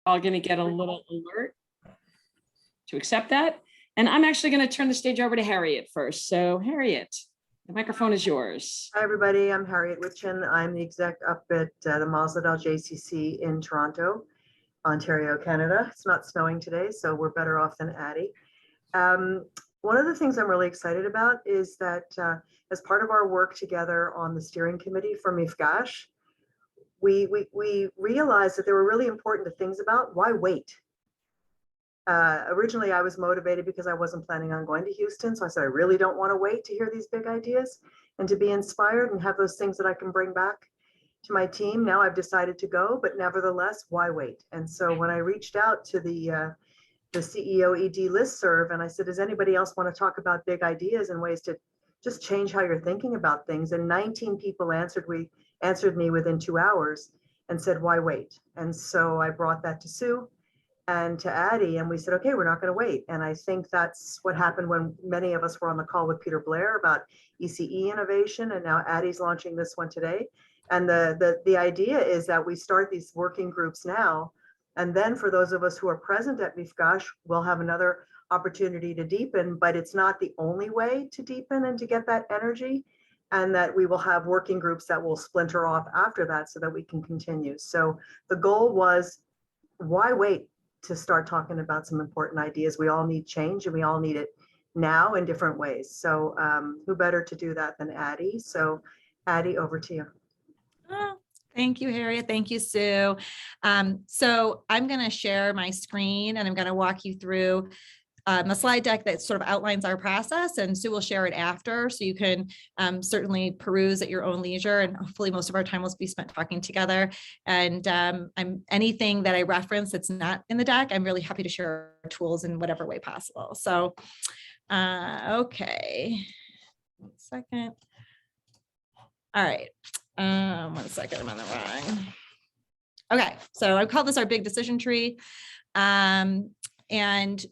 All going to get a little alert to accept that. And I'm actually going to turn the stage over to Harriet first. So Harriet, the microphone is yours. Hi, everybody. I'm Harriet Witchin. I'm the exec up at the Marsdale JCC in Toronto, Ontario, Canada. It's not snowing today, so we're better off than Addie. One of the things I'm really excited about is that as part of our work together on the steering committee for Mifgash, we realized that there were really important things about why wait. Originally, I was motivated because I wasn't planning on going to Houston. So I said, I really don't want to wait to hear these big ideas and to be inspired and have those things that I can bring back to my team. Now I've decided to go, but nevertheless, why wait? And so when I reached out to the CEO ED listserv and I said, does anybody else want to talk about big ideas and ways to just change how you're thinking about things? And 19 people answered me within 2 hours and said, why wait? And so I brought that to Sue and to Addie, and we said, okay, we're not going to wait. And I think that's what happened when many of us were on the call with Peter Blair about ECE innovation, and now Addie's launching this one today. And the idea is that we start these working groups now, and then for those of us who are present at Mifgash, we'll have another opportunity to deepen, but it's not the only way to deepen and to get that energy, and that we will have working groups that will splinter off after that so that we can continue. So the goal was, why wait to start talking about some important ideas? We all need change and we all need it now in different ways. So who better to do that than Addie? So Addie, over to you. Oh, thank you, Harriet. Thank you, Sue. So I'm going to share my screen and I'm going to walk you through a slide deck that sort of outlines our process, and Sue will share it after, so you can certainly peruse at your own leisure, and hopefully most of our time will be spent talking together. And anything that I reference that's not in the deck, I'm really happy to share tools in whatever way possible. So, okay, 1 second. All right, 1 second, I'm on the wrong. Okay, so I call this our big decision tree. And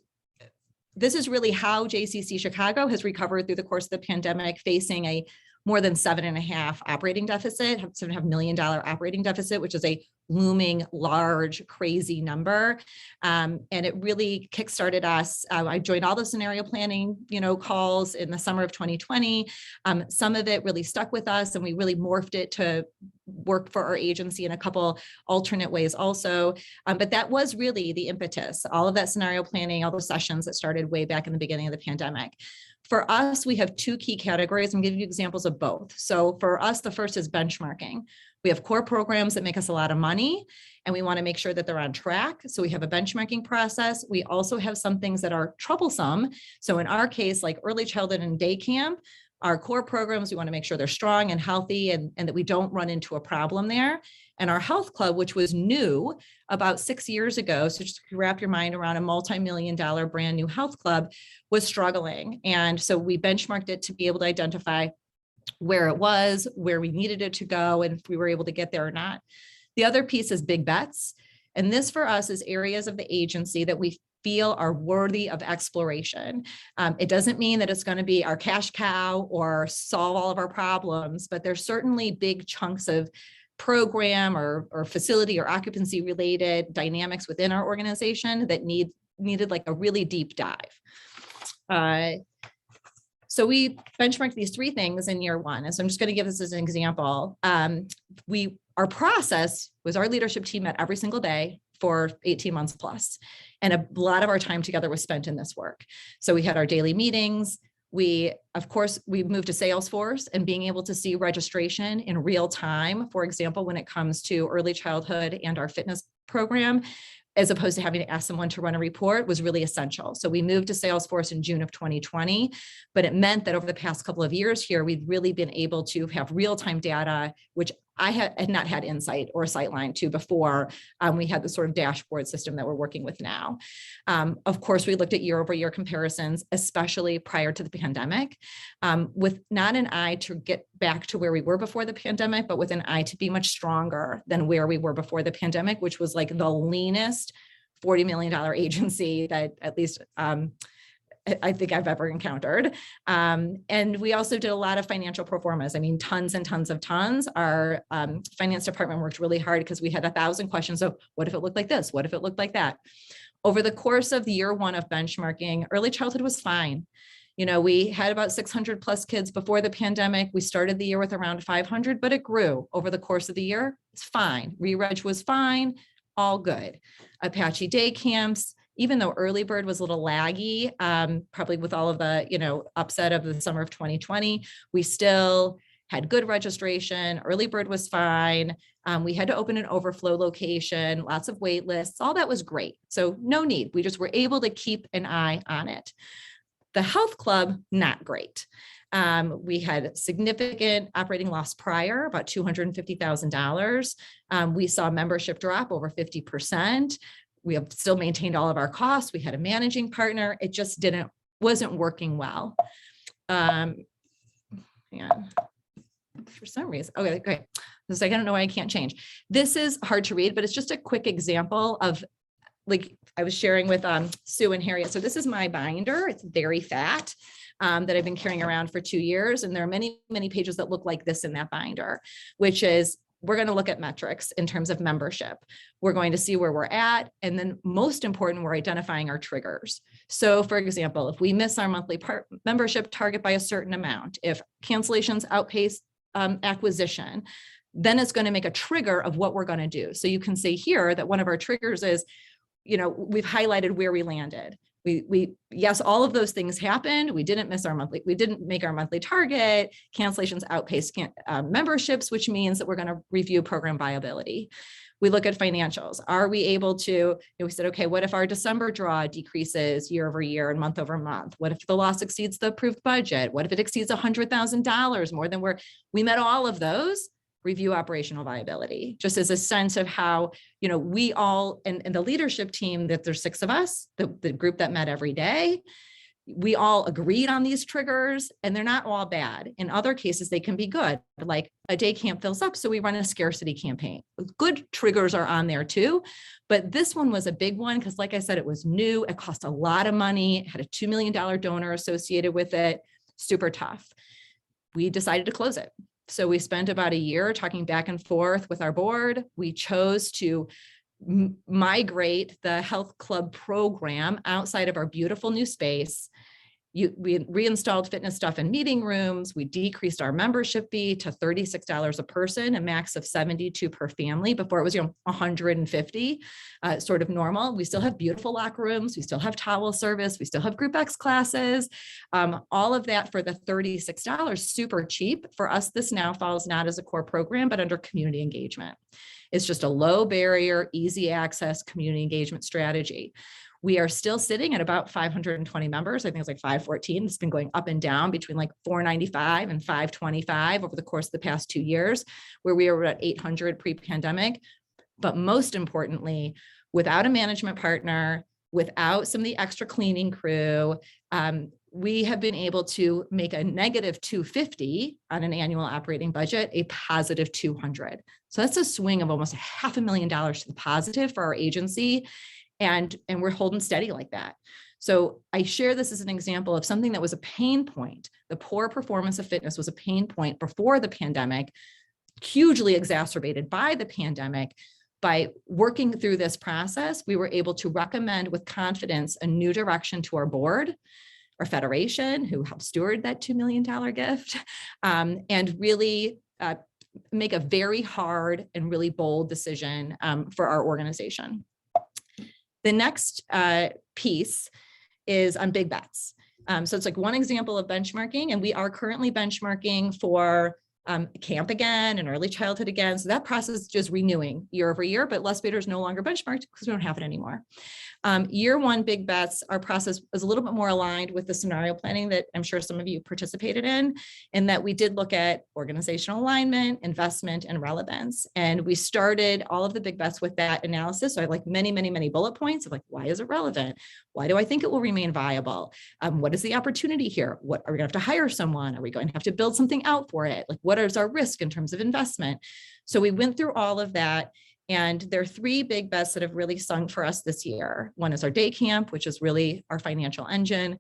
this is really how JCC Chicago has recovered through the course of the pandemic, facing a more than $7.5 operating deficit, $7.5 million operating deficit, which is a looming, large, crazy number. And it really kickstarted us. I joined all the scenario planning, calls in the summer of 2020. Some of it really stuck with us, and we really morphed it to work for our agency in a couple alternate ways also. But that was really the impetus, all of that scenario planning, all those sessions that started way back in the beginning of the pandemic. For us, we have 2 key categories. I'm giving you examples of both. So for us, the first is benchmarking. We have core programs that make us a lot of money, and we want to make sure that they're on track. So we have a benchmarking process. We also have some things that are troublesome. So in our case, like early childhood and day camp, our core programs, we want to make sure they're strong and healthy, and that we don't run into a problem there. And our health club, which was new about 6 years ago, so just wrap your mind around a multi-million-dollar brand new health club, was struggling. And so we benchmarked it to be able to identify where it was, where we needed it to go, and if we were able to get there or not. The other piece is big bets. And this for us is areas of the agency that we feel are worthy of exploration. It doesn't mean that it's going to be our cash cow or solve all of our problems, but there's certainly big chunks of program or facility or occupancy related dynamics within our organization that needed like a really deep dive. So we benchmarked these 3 things in year 1. And so I'm just going to give this as an example. Our process was our leadership team met every single day for 18 months plus. And a lot of our time together was spent in this work. So we had our daily meetings. We moved to Salesforce, and being able to see registration in real time, for example, when it comes to early childhood and our fitness program, as opposed to having to ask someone to run a report, was really essential. So we moved to Salesforce in June of 2020, but it meant that over the past couple of years here, we've really been able to have real-time data, which I had not had insight or sightline to before. We had the sort of dashboard system that we're working with now. Of course, we looked at year-over-year comparisons, especially prior to the pandemic, with not an eye to get back to where we were before the pandemic, but with an eye to be much stronger than where we were before the pandemic, which was like the leanest $40 million agency that at least I think I've ever encountered. And we also did a lot of financial pro formas. I mean, tons and tons of tons. Our finance department worked really hard because we had 1,000 questions of what if it looked like this? What if it looked like that? Over the course of the year one of benchmarking, early childhood was fine. You know, we had about 600 plus kids before the pandemic. We started the year with around 500, but it grew over the course of the year. It's fine. Re-reg was fine, all good. Apache day camps, even though early bird was a little laggy, probably with all of the, you know, upset of the summer of 2020, we still had good registration. Early bird was fine. We had to open an overflow location, lots of wait lists, all that was great. So no need. We just were able to keep an eye on it. The health club, not great. We had significant operating loss prior, about $250,000. We saw membership drop over 50%. We have still maintained all of our costs. We had a managing partner. It just wasn't working well. Yeah. For some reason, okay, great. It's like, I don't know why I can't change. This is hard to read, but it's just a quick example of, like I was sharing with Sue and Harriet. So this is my binder. It's very fat that I've been carrying around for 2 years. And there are many, many pages that look like this in that binder, which is, we're going to look at metrics in terms of membership. We're going to see where we're at. And then most important, we're identifying our triggers. So for example, if we miss our monthly membership target by a certain amount, if cancellations outpace acquisition, then it's going to make a trigger of what we're going to do. So you can see here that one of our triggers is, you know, we've highlighted where we landed. Yes, all of those things happened. We didn't make our monthly target. Cancellations outpaced memberships, which means that we're going to review program viability. We look at financials. Are we able to, we said, okay, what if our December draw decreases year over year and month over month? What if the loss exceeds the approved budget? What if it exceeds $100,000 more than we met all of those? Review operational viability, just as a sense of how, you know, we all, and the leadership team, that there's 6 of us, the group that met every day, we all agreed on these triggers, and they're not all bad. In other cases, they can be good. Like a day camp fills up, so we run a scarcity campaign. Good triggers are on there too. But this one was a big one because, like I said, it was new. It cost a lot of money. It had a $2 million donor associated with it. Super tough. We decided to close it. So we spent about a year talking back and forth with our board. We chose to migrate the health club program outside of our beautiful new space. We reinstalled fitness stuff in meeting rooms. We decreased our membership fee to $36 a person, a max of 72 per family. Before it was, 150, sort of normal. We still have beautiful locker rooms. We still have towel service. We still have group X classes. All of that for the $36, super cheap. For us, this now falls not as a core program, but under community engagement. It's just a low barrier, easy access community engagement strategy. We are still sitting at about 520 members. I think it's like 514. It's been going up and down between like 495 and 525 over the course of the past 2 years, where we were at 800 pre-pandemic. But most importantly, without a management partner, without some of the extra cleaning crew, we have been able to make a negative 250 on an annual operating budget, a positive 200. So that's a swing of almost $500,000 to the positive for our agency. And we're holding steady like that. So I share this as an example of something that was a pain point. The poor performance of fitness was a pain point before the pandemic, hugely exacerbated by the pandemic. By working through this process, we were able to recommend with confidence a new direction to our board, our federation, who helped steward that $2 million gift, and really make a very hard and really bold decision for our organization. The next piece is on big bets. So it's like one example of benchmarking, and we are currently benchmarking for camp again and early childhood again. So that process is just renewing year over year, but Les Bader is no longer benchmarked because we don't have it anymore. Year one big bets, our process is a little bit more aligned with the scenario planning that I'm sure some of you participated in that we did look at organizational alignment, investment, and relevance. And we started all of the big bets with that analysis. So I have like many, many, many bullet points of like, why is it relevant? Why do I think it will remain viable? What is the opportunity here? What are we going to have to hire someone? Are we going to have to build something out for it? Like, what is our risk in terms of investment? So we went through all of that. And there are 3 big bets that have really sung for us this year. One is our day camp, which is really our financial engine.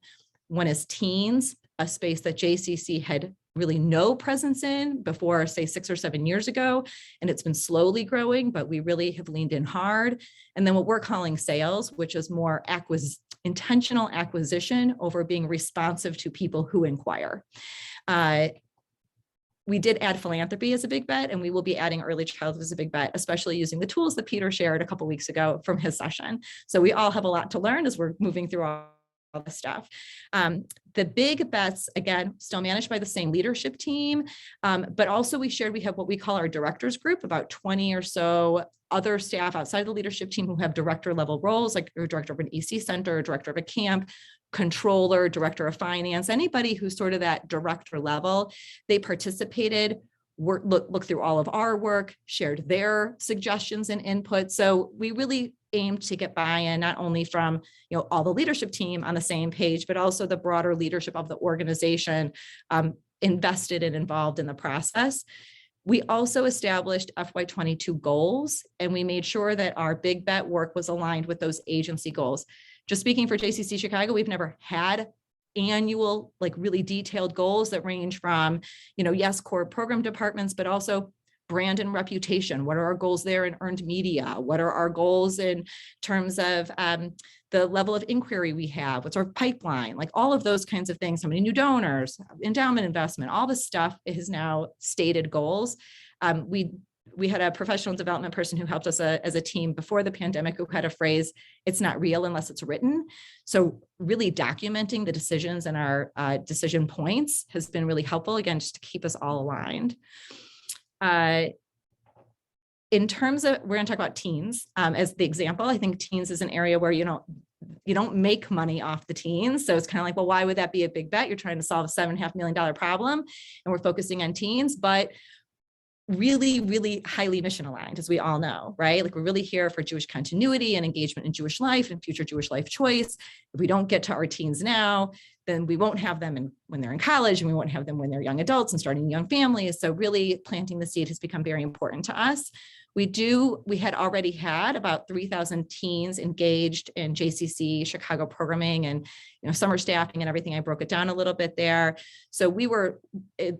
One is teens, a space that JCC had really no presence in before, say, 6 or 7 years ago, and it's been slowly growing, but we really have leaned in hard. And then what we're calling sales, which is more intentional acquisition over being responsive to people who inquire. We did add philanthropy as a big bet, and we will be adding early childhood as a big bet, especially using the tools that Peter shared a couple of weeks ago from his session. So we all have a lot to learn as we're moving through all this stuff. The big bets, again, still managed by the same leadership team, but also we have what we call our directors group, about 20 or so other staff outside the leadership team who have director level roles, like a director of an EC center, director of a camp, controller, director of finance, anybody who's sort of that director level. They participated, look through all of our work, shared their suggestions and input. So we really aimed to get buy-in not only from all the leadership team on the same page, but also the broader leadership of the organization invested and involved in the process. We also established FY22 goals, and we made sure that our big bet work was aligned with those agency goals. Just speaking for JCC Chicago, we've never had annual, like really detailed goals that range from, yes, core program departments, but also brand and reputation. What are our goals there in earned media? What are our goals in terms of the level of inquiry we have? What's our pipeline? Like all of those kinds of things. How many new donors, endowment investment, all this stuff is now stated goals. We had a professional development person who helped us as a team before the pandemic who had a phrase, "It's not real unless it's written." So really documenting the decisions and our decision points has been really helpful, again, just to keep us all aligned. In terms of, we're going to talk about teens as the example. I think teens is an area where you don't make money off the teens. So it's kind of like, well, why would that be a big bet? You're trying to solve a $7.5 million problem, and we're focusing on teens, but really, really highly mission aligned, as we all know, right? Like we're really here for Jewish continuity and engagement in Jewish life and future Jewish life choice. If we don't get to our teens now, then we won't have them when they're in college, and we won't have them when they're young adults and starting young families. So really planting the seed has become very important to us. We had already had about 3,000 teens engaged in JCC Chicago programming and summer staffing and everything. I broke it down a little bit there. So we were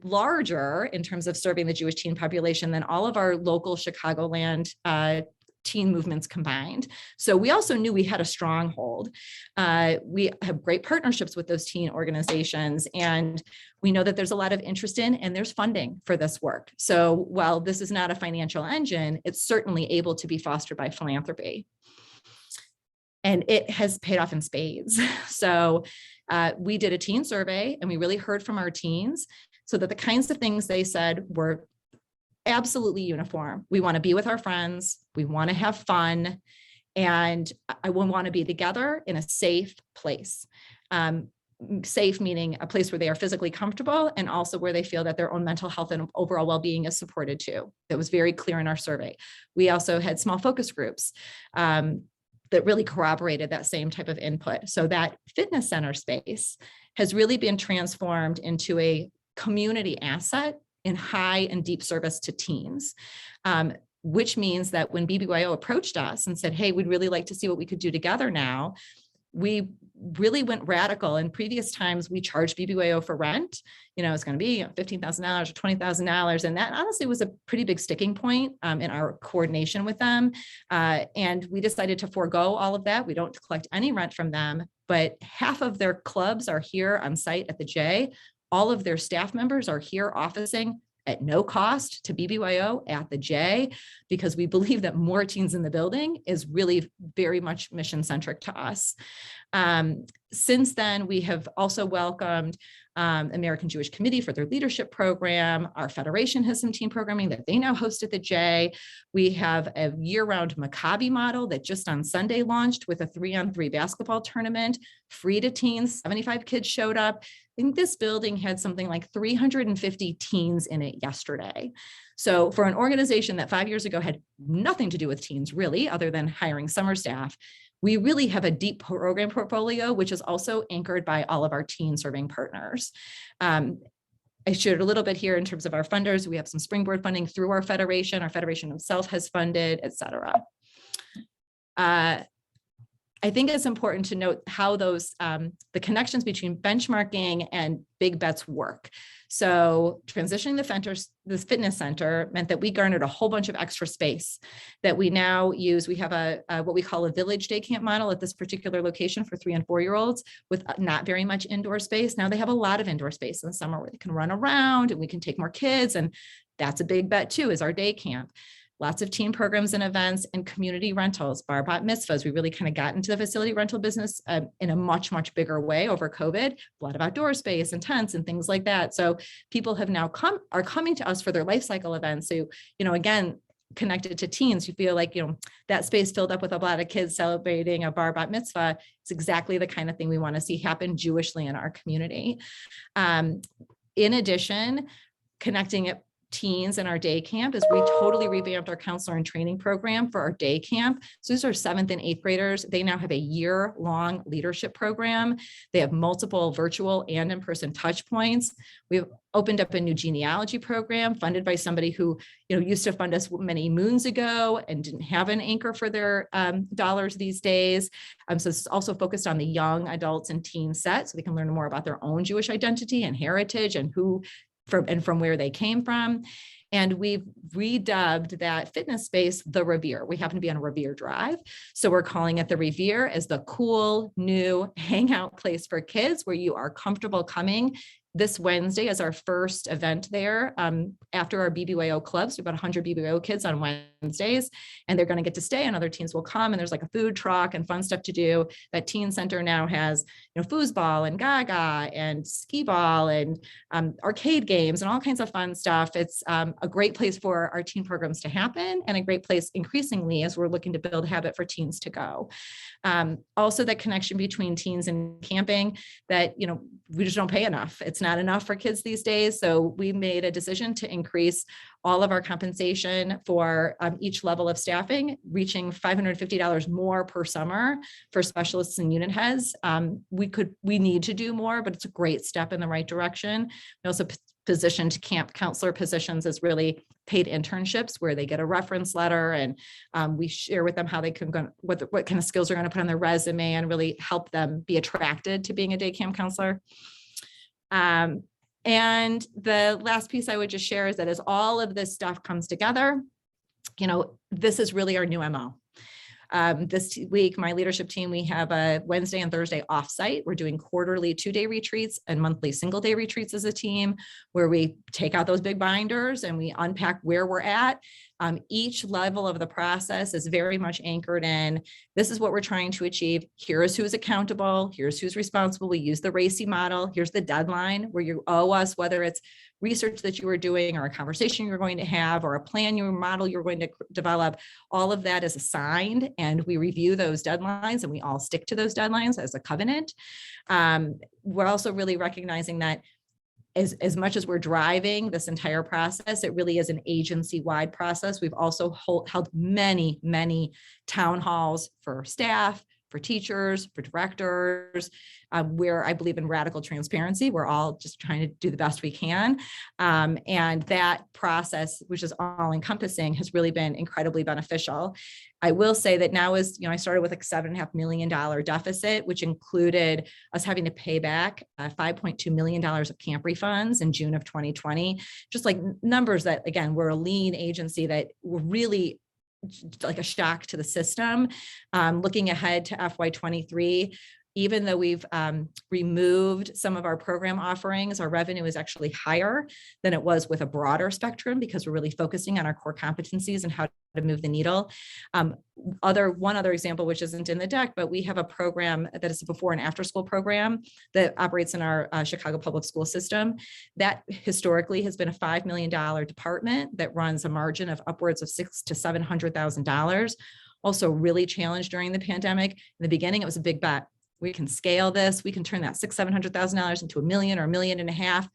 larger in terms of serving the Jewish teen population than all of our local Chicagoland teen movements combined. So we also knew we had a stronghold. We have great partnerships with those teen organizations, and we know that there's a lot of interest in, and there's funding for this work. So while this is not a financial engine, it's certainly able to be fostered by philanthropy. And it has paid off in spades. So we did a teen survey, and we really heard from our teens, so that the kinds of things they said were absolutely uniform. We want to be with our friends. We want to have fun. And I want to be together in a safe place. Safe meaning a place where they are physically comfortable, and also where they feel that their own mental health and overall well-being is supported too. That was very clear in our survey. We also had small focus groups that really corroborated that same type of input. So that fitness center space has really been transformed into a community asset in high and deep service to teens, which means that when BBYO approached us and said, hey, we'd really like to see what we could do together now, we really went radical. In previous times, we charged BBYO for rent. It's going to be $15,000 or $20,000. And that honestly was a pretty big sticking point in our coordination with them. And we decided to forego all of that. We don't collect any rent from them, but half of their clubs are here on site at the J. All of their staff members are here officing at no cost to BBYO at the J, because we believe that more teens in the building is really very much mission-centric to us. Since then, we have also welcomed American Jewish Committee for their leadership program. Our federation has some teen programming that they now host at the J. We have a year-round Maccabi model that just on Sunday launched with a 3-on-3 basketball tournament, free to teens. 75 kids showed up. I think this building had something like 350 teens in it yesterday. So for an organization that 5 years ago had nothing to do with teens really, other than hiring summer staff, we really have a deep program portfolio, which is also anchored by all of our teen serving partners. I shared a little bit here in terms of our funders. We have some springboard funding through our federation. Our federation itself has funded, et cetera. I think it's important to note how those, the connections between benchmarking and big bets work. So transitioning this fitness center meant that we garnered a whole bunch of extra space that we now use. We have a what we call a village day camp model at this particular location for 3 and 4-year-olds with not very much indoor space. Now they have a lot of indoor space in the summer where they can run around and we can take more kids. And that's a big bet too, is our day camp. Lots of team programs and events and community rentals, bar bat mitzvahs. We really kind of got into the facility rental business in a much, much bigger way over COVID, a lot of outdoor space and tents and things like that. So people have now are coming to us for their life cycle events. So, again, connected to teens, you feel like, that space filled up with a lot of kids celebrating a bar bat mitzvah. It's exactly the kind of thing we want to see happen Jewishly in our community. In addition, connecting it teens in our day camp is we totally revamped our counselor and training program for our day camp. So these are 7th and 8th graders. They now have a year-long leadership program. They have multiple virtual and in-person touch points. We've opened up a new genealogy program funded by somebody who, used to fund us many moons ago and didn't have an anchor for their dollars these days. So it's also focused on the young adults and teen set, so they can learn more about their own Jewish identity and heritage and from where they came from. And we've redubbed that fitness space the Revere. We happen to be on a Revere Drive. So we're calling it the Revere as the cool, new hangout place for kids where you are comfortable coming. This Wednesday is our first event there after our BBYO clubs. We've got 100 BBYO kids on Wednesdays, and they're going to get to stay, and other teens will come, and there's like a food truck and fun stuff to do. That teen center now has, foosball and gaga and skee ball and arcade games and all kinds of fun stuff. It's a great place for our teen programs to happen, and a great place increasingly as we're looking to build habit for teens to go. Also, that connection between teens and camping that, we just don't pay enough. It's not enough for kids these days. So we made a decision to increase all of our compensation for each level of staffing, reaching $550 more per summer for specialists and unit heads. We need to do more, but it's a great step in the right direction. We also positioned camp counselor positions as really paid internships where they get a reference letter, and we share with them how they can go, what kind of skills they're going to put on their resume and really help them be attracted to being a day camp counselor. And the last piece I would just share is that as all of this stuff comes together, this is really our new MO. This week, my leadership team, we have a Wednesday and Thursday offsite. We're doing quarterly 2-day retreats and monthly single-day retreats as a team, where we take out those big binders and we unpack where we're at. Each level of the process is very much anchored in, this is what we're trying to achieve. Here is who's accountable. Here's who's responsible. We use the RACI model. Here's the deadline where you owe us, whether it's research that you were doing or a conversation you're going to have or a plan, your model you're going to develop. All of that is assigned, and we review those deadlines, and we all stick to those deadlines as a covenant. We're also really recognizing that as much as we're driving this entire process, it really is an agency-wide process. We've also held many, many town halls for staff, for teachers, for directors, where I believe in radical transparency. We're all just trying to do the best we can. And that process, which is all encompassing, has really been incredibly beneficial. I will say that now I started with a $7.5 million deficit, which included us having to pay back $5.2 million of camp refunds in June of 2020. Just like numbers that, again, we're a lean agency that were really like a shock to the system. Looking ahead to FY23, even though we've removed some of our program offerings, our revenue is actually higher than it was with a broader spectrum because we're really focusing on our core competencies and how to move the needle. One other example, which isn't in the deck, but we have a program that is a before and after school program that operates in our Chicago public school system. That historically has been a $5 million department that runs a margin of upwards of $600,000 to $700,000. Also really challenged during the pandemic. In the beginning, it was a big bet. We can scale this. We can turn that $600,000 into $1 million or $1.5 million.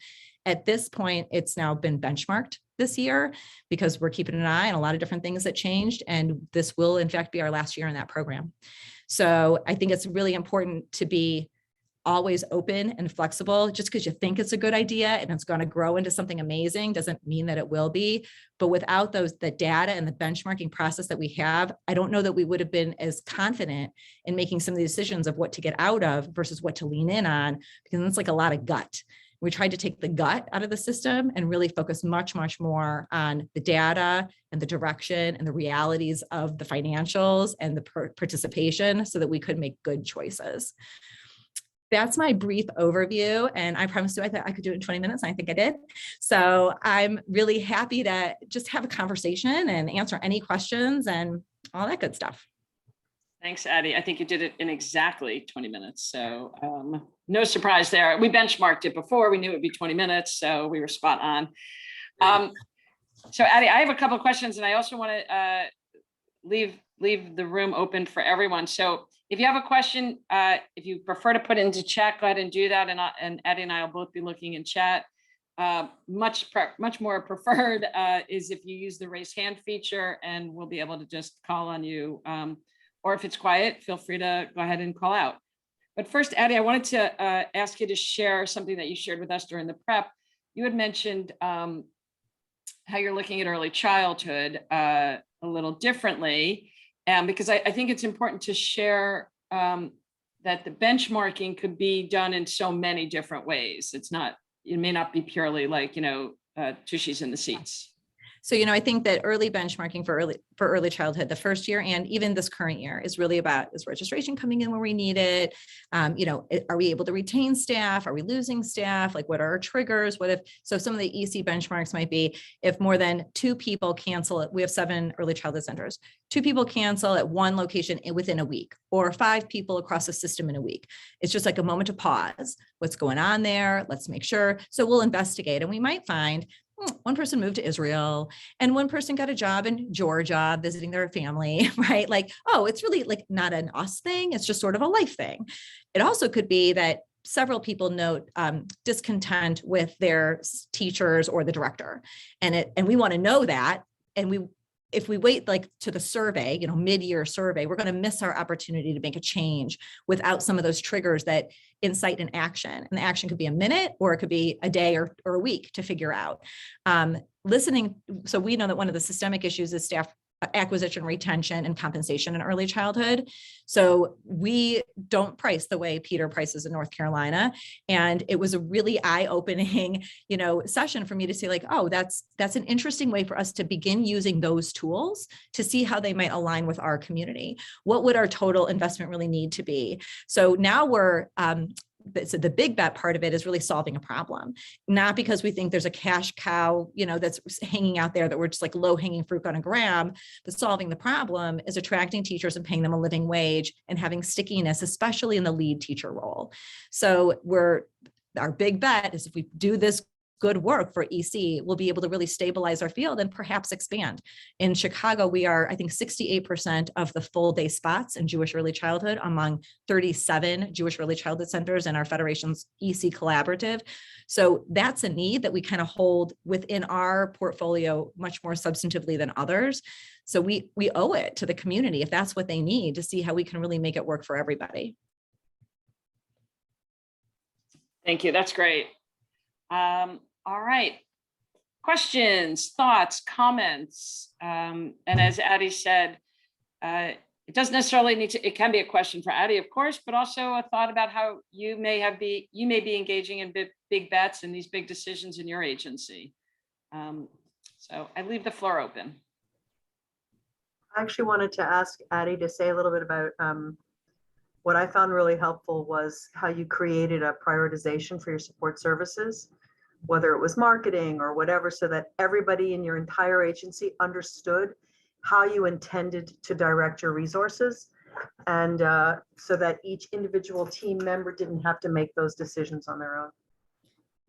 At this point, it's now been benchmarked this year because we're keeping an eye on a lot of different things that changed. And this will, in fact, be our last year in that program. So I think it's really important to be always open and flexible. Just because you think it's a good idea and it's going to grow into something amazing doesn't mean that it will be. But without the data and the benchmarking process that we have, I don't know that we would have been as confident in making some of the decisions of what to get out of versus what to lean in on, because it's like a lot of gut. We tried to take the gut out of the system and really focus much, much more on the data and the direction and the realities of the financials and the participation so that we could make good choices. That's my brief overview. And I promised you I thought I could do it in 20 minutes. And I think I did. So I'm really happy to just have a conversation and answer any questions and all that good stuff. Thanks, Addie. I think you did it in exactly 20 minutes. So no surprise there. We benchmarked it before. We knew it would be 20 minutes. So we were spot on. So Addie, I have a couple of questions and I also want to leave the room open for everyone. So if you have a question, if you prefer to put it into chat, go ahead and do that. And Addie and I will both be looking in chat. Much more preferred is if you use the raise hand feature and we'll be able to just call on you. Or if it's quiet, feel free to go ahead and call out. But first, Addie, I wanted to ask you to share something that you shared with us during the prep. You had mentioned how you're looking at early childhood a little differently. Because I think it's important to share that the benchmarking could be done in so many different ways. It may not be purely like, tushies in the seats. So, I think that early benchmarking for early childhood, the first year and even this current year is really about, is registration coming in where we need it? Are we able to retain staff? Are we losing staff? Like, what are our triggers? So some of the EC benchmarks might be if more than 2 people cancel it. We have 7 early childhood centers. 2 people cancel at one location within a week, or 5 people across the system in a week. It's just like a moment to pause. What's going on there? Let's make sure. So we'll investigate, and we might find one person moved to Israel and one person got a job in Georgia visiting their family, right? Like, oh, it's really like not an us thing. It's just sort of a life thing. It also could be that several people note discontent with their teachers or the director. And we want to know that. And if we wait like to the survey, mid-year survey, we're going to miss our opportunity to make a change without some of those triggers that incite an action. And the action could be a minute, or it could be a day or a week to figure out. Listening. So we know that one of the systemic issues is staff acquisition, retention, and compensation in early childhood. So we don't price the way Peter prices in North Carolina. And it was a really eye-opening, session for me to say like, oh, that's an interesting way for us to begin using those tools to see how they might align with our community. What would our total investment really need to be? So now so the big bet part of it is really solving a problem, not because we think there's a cash cow, that's hanging out there that we're just like low hanging fruit going to grab, but solving the problem is attracting teachers and paying them a living wage and having stickiness, especially in the lead teacher role. So our big bet is if we do this good work for EC, we'll be able to really stabilize our field and perhaps expand. In Chicago, we are, I think, 68% of the full day spots in Jewish early childhood among 37 Jewish early childhood centers in our Federation's EC collaborative. So that's a need that we kind of hold within our portfolio much more substantively than others. So we owe it to the community, if that's what they need, to see how we can really make it work for everybody. Thank you. That's great. All right. Questions, thoughts, comments. And as Addie said, it doesn't necessarily need to, it can be a question for Addie, of course, but also a thought about how you may be engaging in big bets and these big decisions in your agency. So I leave the floor open. I actually wanted to ask Addie to say a little bit about what I found really helpful was how you created a prioritization for your support services, whether it was marketing or whatever, so that everybody in your entire agency understood how you intended to direct your resources, and so that each individual team member didn't have to make those decisions on their own.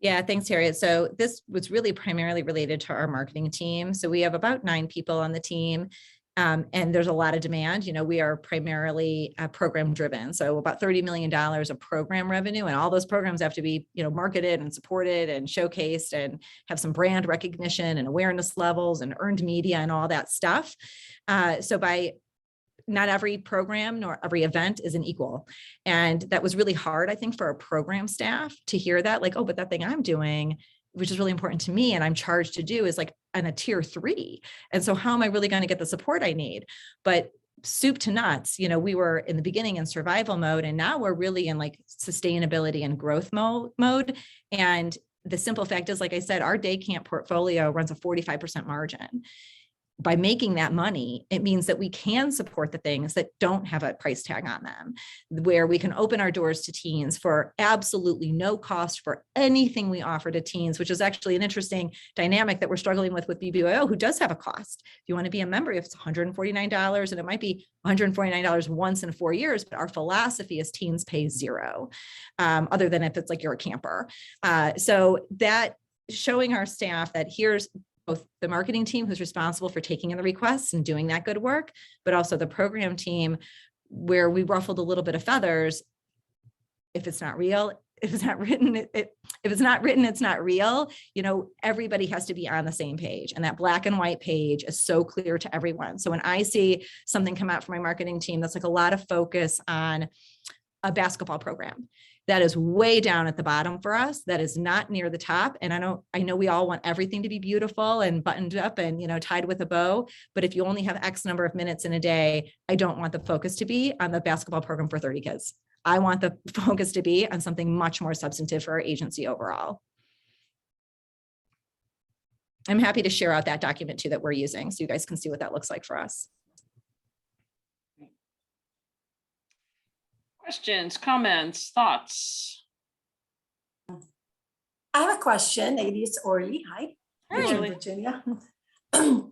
Yeah, thanks, Harriet. So this was really primarily related to our marketing team. So we have about 9 people on the team. And there's a lot of demand. We are primarily program driven. So about $30 million of program revenue, and all those programs have to be, marketed and supported and showcased and have some brand recognition and awareness levels and earned media and all that stuff. So by not every program nor every event is an equal. And that was really hard, I think, for our program staff to hear that, like, oh, but that thing I'm doing, which is really important to me and I'm charged to do, is like on a tier 3. And so how am I really going to get the support I need? But soup to nuts, we were in the beginning in survival mode, and now we're really in like sustainability and growth mode. And the simple fact is, like I said, our day camp portfolio runs a 45% margin. By making that money, it means that we can support the things that don't have a price tag on them, where we can open our doors to teens for absolutely no cost for anything we offer to teens, which is actually an interesting dynamic that we're struggling with BBYO, who does have a cost. If you want to be a member, it's $149, and it might be $149 once in 4 years, but our philosophy is teens pay zero, other than if it's like you're a camper. So that showing our staff that here's both the marketing team who's responsible for taking in the requests and doing that good work, but also the program team where we ruffled a little bit of feathers. If it's not real, if it's not written, if it's not written, it's not real. Everybody has to be on the same page, and that black and white page is so clear to everyone. So when I see something come out from my marketing team, that's like a lot of focus on a basketball program, that is way down at the bottom for us. That is not near the top. And I know we all want everything to be beautiful and buttoned up and, tied with a bow. But if you only have X number of minutes in a day, I don't want the focus to be on the basketball program for 30 kids. I want the focus to be on something much more substantive for our agency overall. I'm happy to share out that document too that we're using, so you guys can see what that looks like for us. Questions, comments, thoughts? I have a question. Addie, it's Orly. Hi. Hi, Orly. Virginia. Did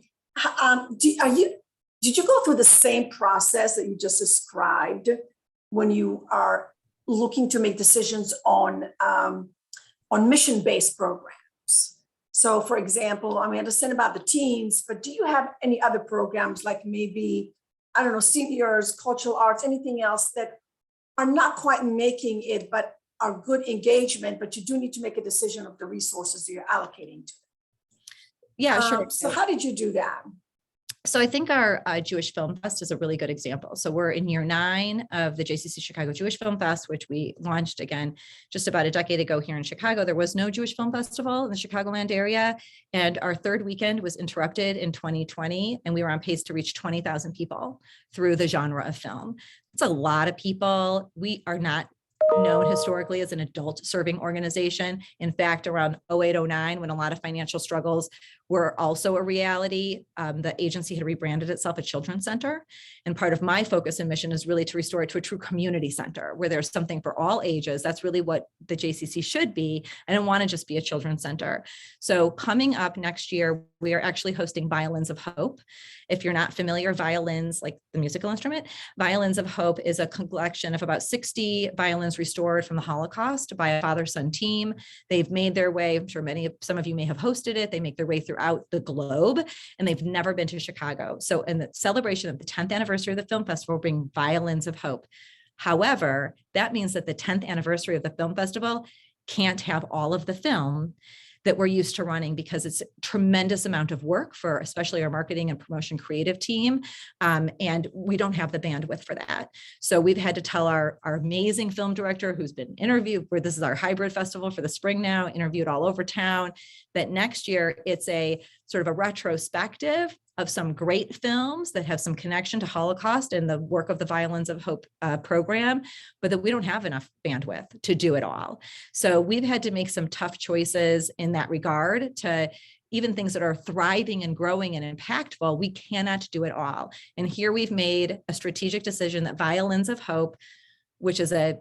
you go through the same process that you just described when you are looking to make decisions on mission-based programs? So, for example, I understand about the teens, but do you have any other programs like maybe, I don't know, seniors, cultural arts, anything else that are not quite making it, but are good engagement, but you do need to make a decision of the resources that you're allocating to it? Yeah, sure. So how did you do that? So I think our Jewish Film Fest is a really good example. So we're in year 9 of the JCC Chicago Jewish Film Fest, which we launched again just about a decade ago here in Chicago. There was no Jewish Film Festival in the Chicagoland area. And our third weekend was interrupted in 2020. And we were on pace to reach 20,000 people through the genre of film. It's a lot of people. We are not known historically as an adult serving organization. In fact, around 0809, when a lot of financial struggles were also a reality, the agency had rebranded itself a children's center. And part of my focus and mission is really to restore it to a true community center where there's something for all ages. That's really what the JCC should be. I don't want to just be a children's center. So coming up next year, we are actually hosting Violins of Hope. If you're not familiar, violins, like the musical instrument, Violins of Hope is a collection of about 60 violins restored from the Holocaust by a father-son team. They've made their way, I'm sure some of you may have hosted it. They make their way throughout the globe, and they've never been to Chicago. So in the celebration of the 10th anniversary of the film festival, we'll bring Violins of Hope. However, that means that the 10th anniversary of the film festival can't have all of the film that we're used to running, because it's a tremendous amount of work for especially our marketing and promotion creative team. And we don't have the bandwidth for that. So we've had to tell our amazing film director, who's been interviewed, where this is our hybrid festival for the spring now, interviewed all over town, that next year it's a sort of a retrospective of some great films that have some connection to Holocaust and the work of the Violins of Hope program, but that we don't have enough bandwidth to do it all. So we've had to make some tough choices in that regard to even things that are thriving and growing and impactful. We cannot do it all. And here we've made a strategic decision that Violins of Hope, which is a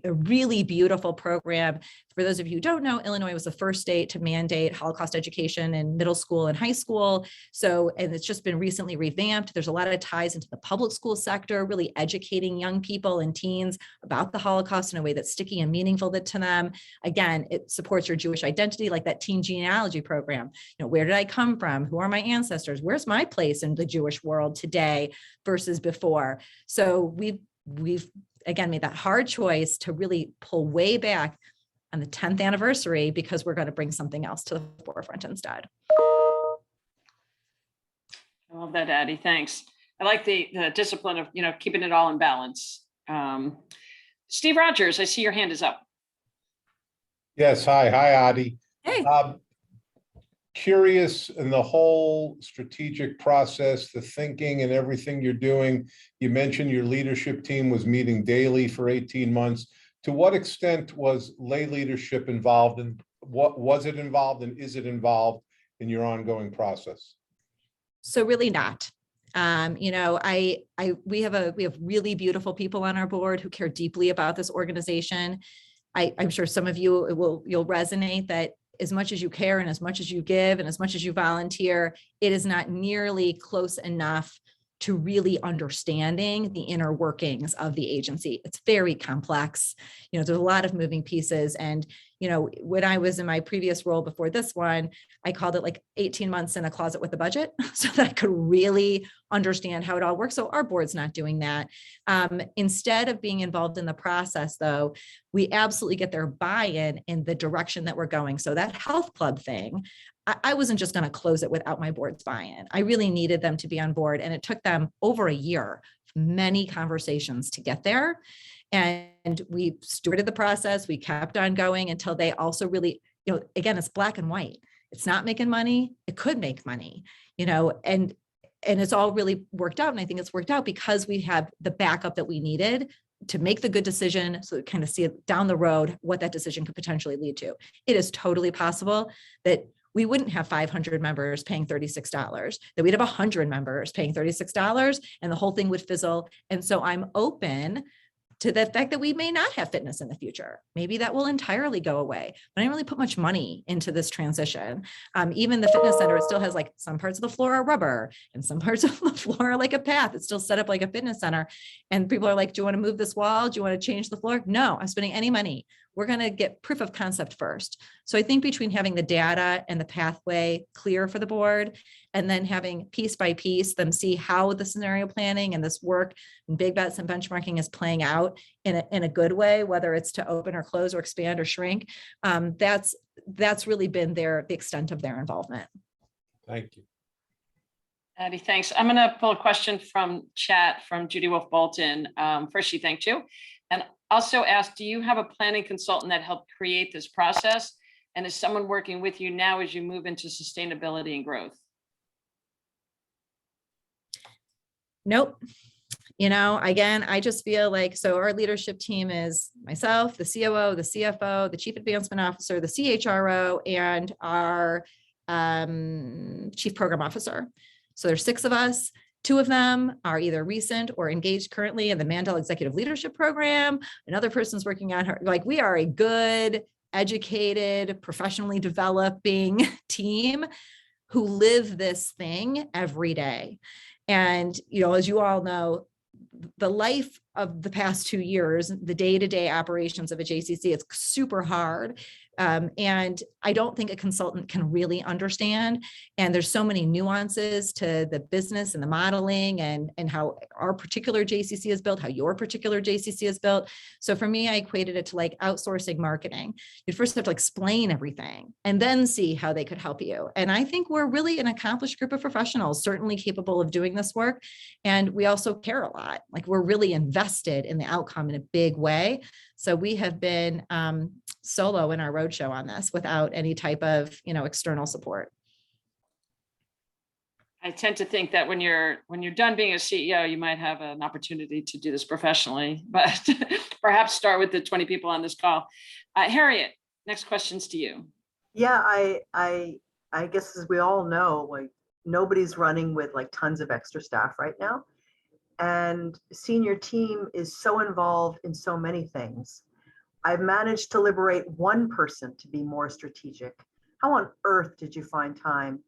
really beautiful program. For those of you who don't know, Illinois was the first state to mandate Holocaust education in middle school and high school. So, and it's just been recently revamped. There's a lot of ties into the public school sector, really educating young people and teens about the Holocaust in a way that's sticky and meaningful to them. Again, it supports your Jewish identity, like that teen genealogy program. Where did I come from? Who are my ancestors? Where's my place in the Jewish world today versus before? So we've again, made that hard choice to really pull way back on the 10th anniversary because we're going to bring something else to the forefront instead. I love that, Addie. Thanks. I like the discipline of, keeping it all in balance. Steve Rogers, I see your hand is up. Yes, hi, Addie. Hey. Curious in the whole strategic process, the thinking and everything you're doing. You mentioned your leadership team was meeting daily for 18 months. To what extent was lay leadership involved, and what was it involved, and is it involved in your ongoing process? So really not. We have really beautiful people on our board who care deeply about this organization. I'm sure some of you you'll resonate that as much as you care and as much as you give and as much as you volunteer, it is not nearly close enough to really understanding the inner workings of the agency. It's very complex. There's a lot of moving pieces. And, when I was in my previous role before this one, I called it like 18 months in a closet with a budget so that I could really understand how it all works. So our board's not doing that. Instead of being involved in the process, though, we absolutely get their buy-in in the direction that we're going. So that health club thing, I wasn't just going to close it without my board's buy-in. I really needed them to be on board, and it took them over a year, many conversations to get there. And we stewarded the process. We kept on going until they also really, again, it's black and white. It's not making money. It could make money, and it's all really worked out. And I think it's worked out because we have the backup that we needed to make the good decision. So kind of see it down the road, what that decision could potentially lead to. It is totally possible that we wouldn't have 500 members paying $36, that we'd have 100 members paying $36, and the whole thing would fizzle. And so I'm open to the fact that we may not have fitness in the future. Maybe that will entirely go away. But I didn't really put much money into this transition. Even the fitness center, it still has like some parts of the floor are rubber and some parts of the floor are like a path. It's still set up like a fitness center. And people are like, do you want to move this wall? Do you want to change the floor? No, I'm spending any money. We're going to get proof of concept first. So I think between having the data and the pathway clear for the board, and then having piece by piece them see how the scenario planning and this work and big bets and benchmarking is playing out in a good way, whether it's to open or close or expand or shrink, that's really been the extent of their involvement. Thank you. Addie, thanks. I'm going to pull a question from chat from Judy Wolf Bolton. First, she thanked you, and also asked, do you have a planning consultant that helped create this process? And is someone working with you now as you move into sustainability and growth? Nope. Again, I just feel like, so our leadership team is myself, the COO, the CFO, the Chief Advancement Officer, the CHRO, and our Chief Program Officer. So there's 6 of us. 2 of them are either recent or engaged currently in the Mandel Executive Leadership Program. Another person's working on her. Like, we are a good, educated, professionally developing team who live this thing every day. And, as you all know, the life of the past 2 years, the day-to-day operations of a JCC, it's super hard. And I don't think a consultant can really understand. And there's so many nuances to the business and the modeling and how our particular JCC is built, how your particular JCC is built. So for me, I equated it to like outsourcing marketing. You first have to explain everything and then see how they could help you. And I think we're really an accomplished group of professionals, certainly capable of doing this work. And we also care a lot. Like, we're really invested in the outcome in a big way. So we have been solo in our roadshow on this without any type of, external support. I tend to think that when you're done being a CEO, you might have an opportunity to do this professionally, but perhaps start with the 20 people on this call. Harriet, next question's to you. Yeah, I guess, as we all know, like, nobody's running with like tons of extra staff right now. And senior team is so involved in so many things. I've managed to liberate one person to be more strategic. How on earth did you find time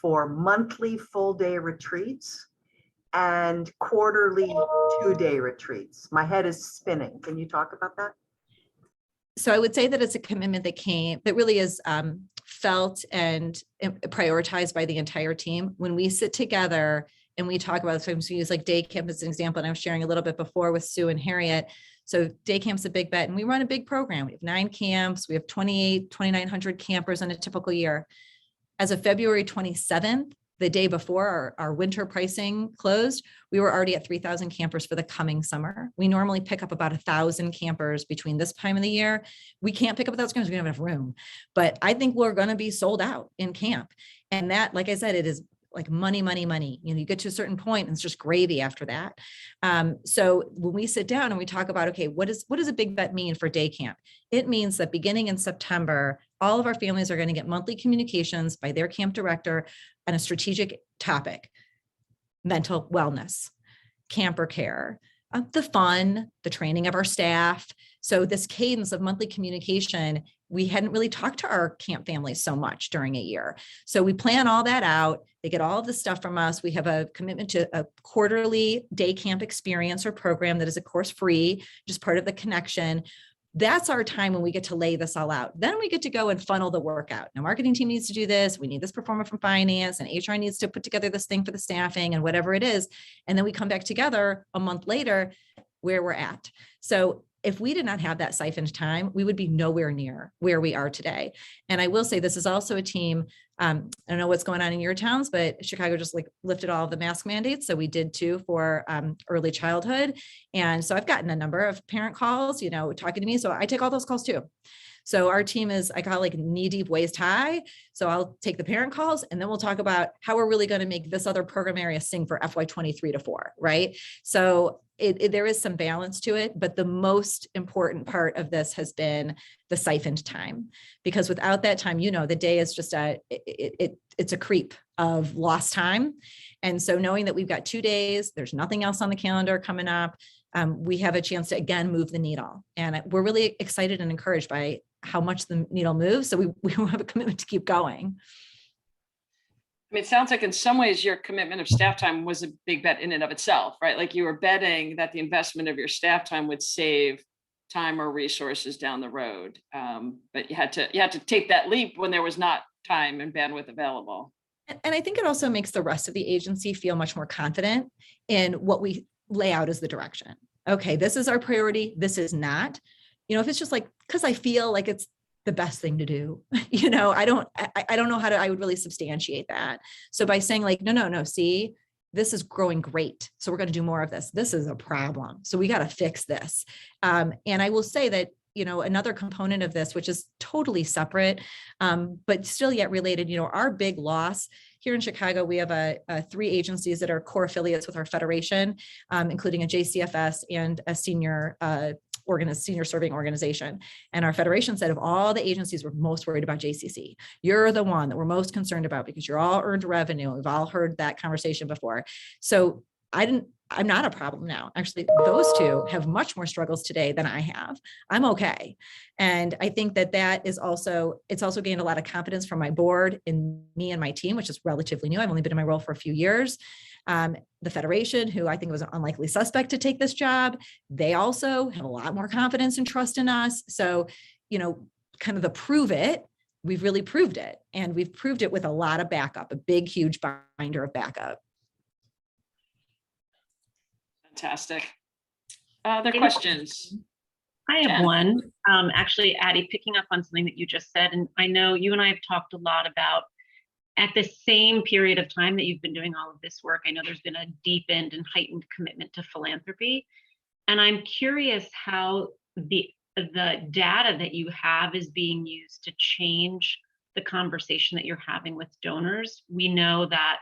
for monthly full-day retreats and quarterly 2-day retreats? My head is spinning. Can you talk about that? So I would say that it's a commitment that really is felt and prioritized by the entire team. When we sit together and we talk about, so we use like day camp as an example, and I was sharing a little bit before with Sue and Harriet. So day camp's a big bet, and we run a big program. We have 9 camps. We have 2,900 campers in a typical year. As of February 27th, the day before our winter pricing closed, we were already at 3,000 campers for the coming summer. We normally pick up about 1,000 campers between this time of the year. We can't pick up 1,000 campers, we don't have enough room, but I think we're going to be sold out in camp. And that, like I said, it is like money, money, money. You know, you get to a certain point and it's just gravy after that. So when we sit down and we talk about, okay, what does a big bet mean for day camp? It means that beginning in September, all of our families are going to get monthly communications by their camp director on a strategic topic: mental wellness, camper care, the fun, the training of our staff. So this cadence of monthly communication, we hadn't really talked to our camp families so much during a year. So we plan all that out. They get all of the stuff from us. We have a commitment to a quarterly day camp experience or program that is, of course, free, just part of the connection. That's our time when we get to lay this all out. Then we get to go and funnel the workout. Now, marketing team needs to do this. We need this performer from finance, and HR needs to put together this thing for the staffing and whatever it is. And then we come back together a month later where we're at. So if we did not have that siphoned time, we would be nowhere near where we are today. And I will say this is also a team. I don't know what's going on in your towns, but Chicago just like lifted all of the mask mandates. So we did too for early childhood. And so I've gotten a number of parent calls, you know, talking to me. So I take all those calls too. So our team is, I call it like knee deep, waist high. So I'll take the parent calls and then we'll talk about how we're really going to make this other program area sing for FY23 to 4, right? So there is some balance to it, but the most important part of this has been the siphoned time, because without that time, you know, the day is just it's a creep of lost time. And so knowing that we've got 2 days, there's nothing else on the calendar coming up, we have a chance to, again, move the needle. And we're really excited and encouraged by how much the needle moves. So we have a commitment to keep going. I mean, it sounds like in some ways your commitment of staff time was a big bet in and of itself, right? Like you were betting that the investment of your staff time would save time or resources down the road. But you had to take that leap when there was not time and bandwidth available. And I think it also makes the rest of the agency feel much more confident in what we lay out as the direction. Okay, this is our priority. This is not. You know, if it's just like, because I feel like it's the best thing to do, you know, I don't know how to, I would really substantiate that. So by saying like, no, see, this is growing great. So we're going to do more of this. This is a problem. So we got to fix this. And I will say that, you know, another component of this, which is totally separate, but still yet related, you know, our big loss here in Chicago, we have 3 agencies that are core affiliates with our federation, including a JCFS and a senior serving organization. And our federation said of all the agencies, we're most worried about JCC. You're the one that we're most concerned about because you're all earned revenue. We've all heard that conversation before. So I'm not a problem now. Actually, those 2 have much more struggles today than I have. I'm okay. And I think that is also, it's also gained a lot of confidence from my board in me and my team, which is relatively new. I've only been in my role for a few years. The federation, who I think was an unlikely suspect to take this job, they also have a lot more confidence and trust in us. So, you know, kind of the prove it, we've really proved it. And we've proved it with a lot of backup, a big, huge binder of backup. Fantastic. Other questions? I have Jen? one. Actually, Addie, picking up on something that you just said, and I know you and I have talked a lot about at the same period of time that you've been doing all of this work, I know there's been a deepened and heightened commitment to philanthropy. And I'm curious how the data that you have is being used to change the conversation that you're having with donors. We know that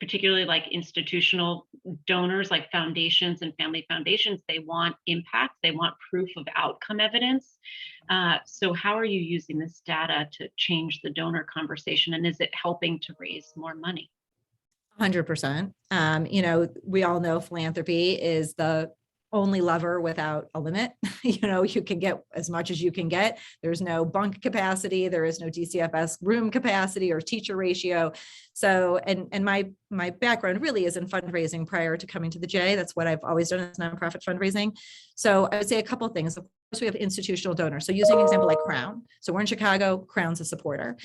particularly like institutional donors, like foundations and family foundations, they want impact, they want proof of outcome evidence. So how are you using this data to change the donor conversation? And is it helping to raise more money? 100%. You know, we all know philanthropy is the only lever without a limit. You know, you can get as much as you can get. There's no bunk capacity. There is no DCFS room capacity or teacher ratio. So, and my background really is in fundraising prior to coming to the J. That's what I've always done as nonprofit fundraising. So I would say a couple of things. Of course, we have institutional donors. So using an example like Crown. So we're in Chicago, Crown's a supporter.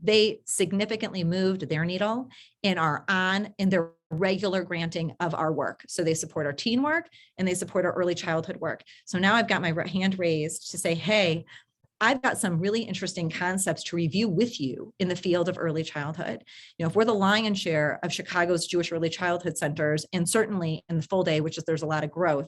They significantly moved their needle in their regular granting of our work. So they support our teen work and they support our early childhood work. So now I've got my hand raised to say, hey, I've got some really interesting concepts to review with you in the field of early childhood. If we're the lion's share of Chicago's Jewish early childhood centers, and certainly in the full day, which is there's a lot of growth,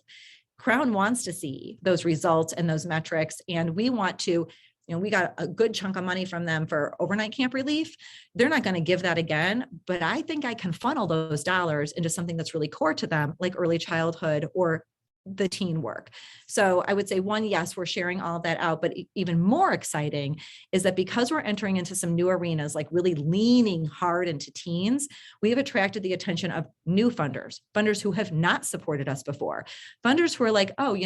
Crown wants to see those results and those metrics. And we want to, we got a good chunk of money from them for overnight camp relief. They're not going to give that again, but I think I can funnel those dollars into something that's really core to them, like early childhood or the teen work. So I would say, one, yes, we're sharing all of that out, but even more exciting is that because we're entering into some new arenas, like really leaning hard into teens, we have attracted the attention of new funders who have not supported us before, funders who are like, oh,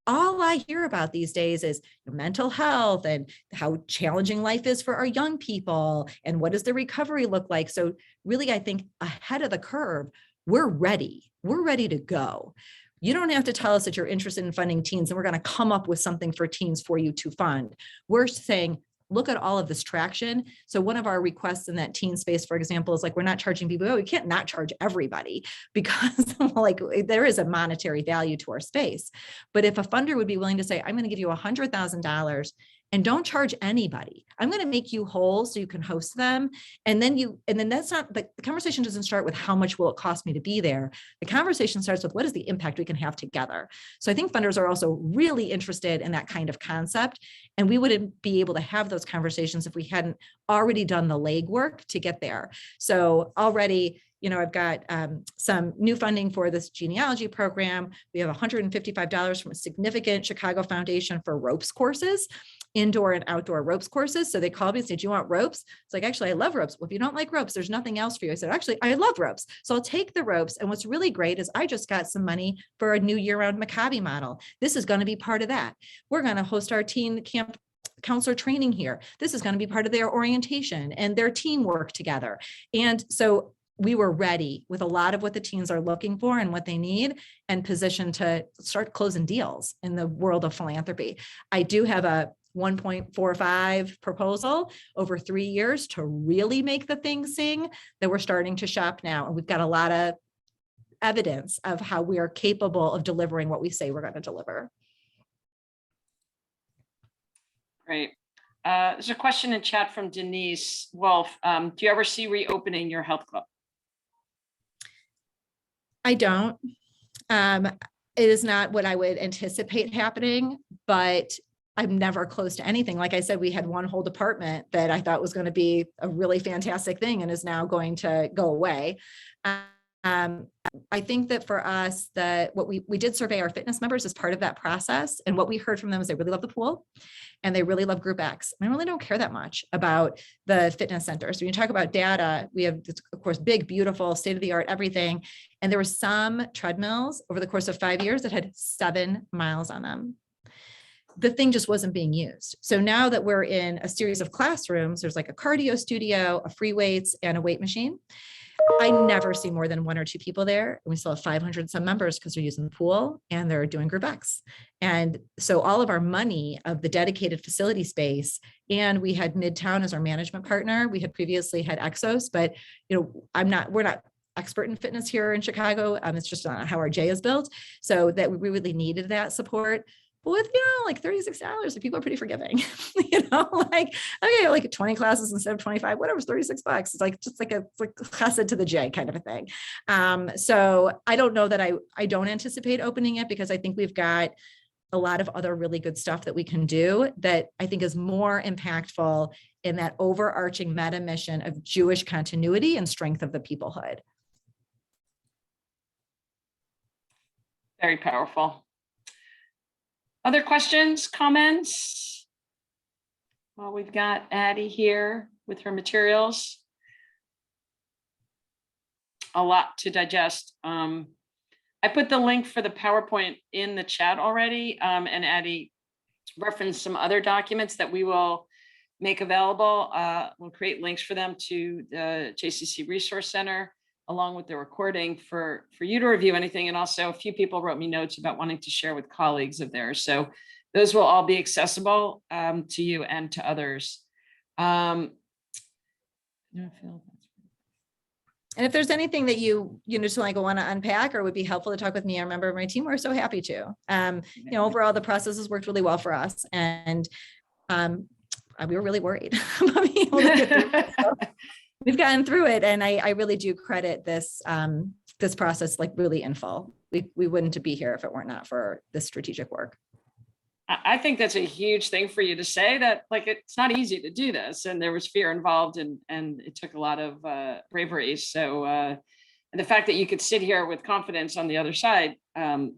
all I hear about these days is mental health and how challenging life is for our young people and what does the recovery look like. So really, I think ahead of the curve, we're ready. We're ready to go. You don't have to tell us that you're interested in funding teens and we're going to come up with something for teens for you to fund. We're saying, look at all of this traction. So one of our requests in that teen space, for example, is like, we're not charging people. We can't not charge everybody because like there is a monetary value to our space. But if a funder would be willing to say, I'm going to give you $100,000 and don't charge anybody. I'm going to make you whole so you can host them. And then that's not, the conversation doesn't start with how much will it cost me to be there. The conversation starts with what is the impact we can have together. So I think funders are also really interested in that kind of concept. And we wouldn't be able to have those conversations if we hadn't already done the legwork to get there. So already, I've got some new funding for this genealogy program. We have $155 from a significant Chicago foundation for ropes courses, indoor and outdoor ropes courses. So they called me and said, do you want ropes? It's like, actually, I love ropes. Well, if you don't like ropes, there's nothing else for you. I said, actually, I love ropes. So I'll take the ropes. And what's really great is I just got some money for a new year-round Maccabi model. This is going to be part of that. We're going to host our teen camp counselor training here. This is going to be part of their orientation and their teamwork together. And so we were ready with a lot of what the teens are looking for and what they need and positioned to start closing deals in the world of philanthropy. I do have a 1.45 proposal over 3 years to really make the thing sing that we're starting to shop now. And we've got a lot of evidence of how we are capable of delivering what we say we're going to deliver. Great. There's a question in chat from Denise Wolf. Do you ever see reopening your health club? I don't. It is not what I would anticipate happening, but I'm never close to anything. Like I said, we had one whole department that I thought was going to be a really fantastic thing and is now going to go away. I think that for us, what we did survey our fitness members as part of that process. And what we heard from them is they really love the pool and they really love Group X. I really don't care that much about the fitness centers. So when you talk about data, we have, of course, big, beautiful, state-of-the-art everything. And there were some treadmills over the course of 5 years that had 7 miles on them. The thing just wasn't being used. So now that we're in a series of classrooms, there's like a cardio studio, a free weights, and a weight machine. I never see more than 1 or 2 people there. And we still have 500 some members because they're using the pool and they're doing Group X. And so all of our money of the dedicated facility space, and we had Midtown as our management partner. We had previously had Exos, but we're not expert in fitness here in Chicago. It's just not how our J is built. So that we really needed that support. But with, like $36, people are pretty forgiving, like, okay, like 20 classes instead of 25, whatever's $36. It's like, just like like chesed to the J kind of a thing. So I don't know that I don't anticipate opening it because I think we've got a lot of other really good stuff that we can do that I think is more impactful in that overarching meta mission of Jewish continuity and strength of the peoplehood. Very powerful. Other questions, comments? Well, we've got Addie here with her materials. A lot to digest. I put the link for the PowerPoint in the chat already, and Addie referenced some other documents that we will make available. We'll create links for them to the JCC Resource Center, along with the recording for you to review anything. And also a few people wrote me notes about wanting to share with colleagues of theirs. So those will all be accessible to you and to others. And if there's anything that you just want to unpack or would be helpful to talk with me or a member of my team, we're so happy to. Overall, the process has worked really well for us. And we were really worried about being able to get through it. So we've gotten through it, and I really do credit this this process like really in full. We wouldn't be here if it weren't not for this strategic work. I think that's a huge thing for you to say, that like it's not easy to do this, and there was fear involved, and it took a lot of bravery. So and the fact that you could sit here with confidence on the other side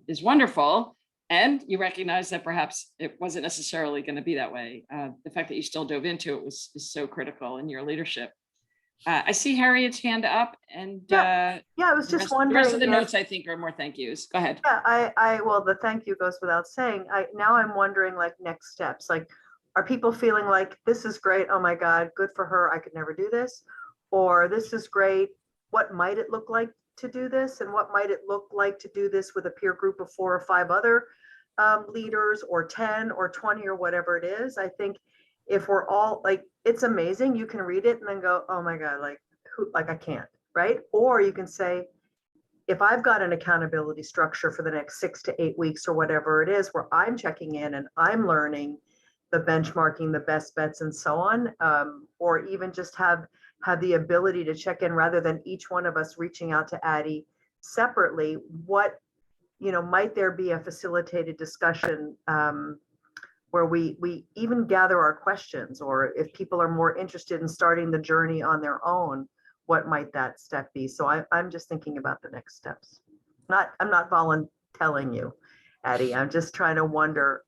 is wonderful. And you recognize that perhaps it wasn't necessarily going to be that way. The fact that you still dove into it is so critical in your leadership. I see Harriet's hand up, and Yeah, I was just the wondering. rest of the if- notes, I think, are more thank yous. Go ahead. Yeah, well, the thank you goes without saying. Now I'm wondering, like, next steps. Like, are people feeling like this is great? Oh my God, good for her. I could never do this. Or this is great. What might it look like to do this? And what might it look like to do this with a peer group of 4 or 5 other leaders, or 10 or 20 or whatever it is? I think if we're all like, it's amazing. You can read it and then go, oh my God, like I can't, right? Or you can say, if I've got an accountability structure for the next 6 to 8 weeks or whatever it is, where I'm checking in and I'm learning the benchmarking, the best bets and so on, or even just have the ability to check in rather than each one of us reaching out to Addie separately, what, might there be a facilitated discussion where we even gather our questions, or if people are more interested in starting the journey on their own, what might that step be? So I'm just thinking about the next steps. I'm not volunteering you, Addie. I'm just trying to wonder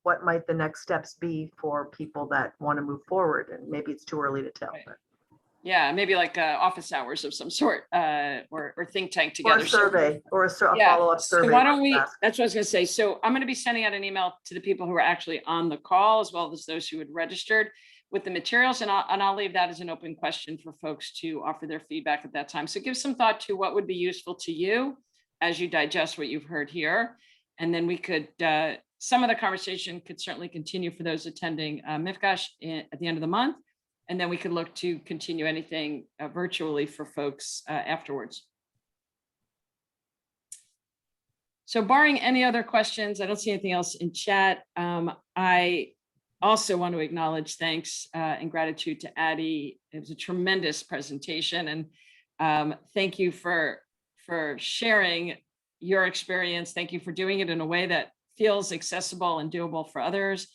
what might the next steps be for people that want to move forward, and maybe it's too early to tell. Right. But. Yeah, maybe like office hours of some sort, or think tank together. Or a survey, or a Yeah, follow-up so survey. why don't we, that's what I was gonna say. So I'm gonna be sending out an email to the people who are actually on the call, as well as those who had registered with the materials. And I'll leave that as an open question for folks to offer their feedback at that time. So give some thought to what would be useful to you as you digest what you've heard here. And then we could, some of the conversation could certainly continue for those attending MIFGOSH at the end of the month. And then we could look to continue anything virtually for folks afterwards. So barring any other questions, I don't see anything else in chat. I also want to acknowledge thanks and gratitude to Addie. It was a tremendous presentation, and thank you for sharing your experience. Thank you for doing it in a way that feels accessible and doable for others.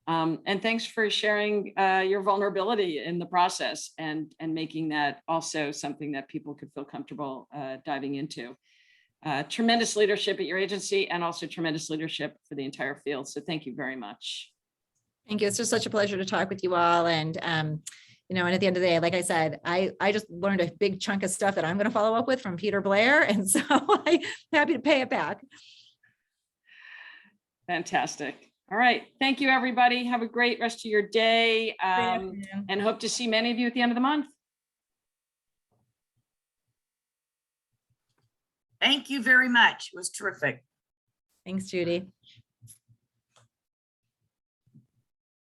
And thanks for sharing your vulnerability in the process and making that also something that people could feel comfortable diving into. Tremendous leadership at your agency, and also tremendous leadership for the entire field. So thank you very much. Thank you. It's just such a pleasure to talk with you all. And, and at the end of the day, like I said, I just learned a big chunk of stuff that I'm going to follow up with from Peter Blair. And so I'm happy to pay it back. Fantastic. All right. Thank you, everybody. Have a great rest of your day, and hope to see many of you at the end of the month. Thank you very much. It was terrific. Thanks, Judy.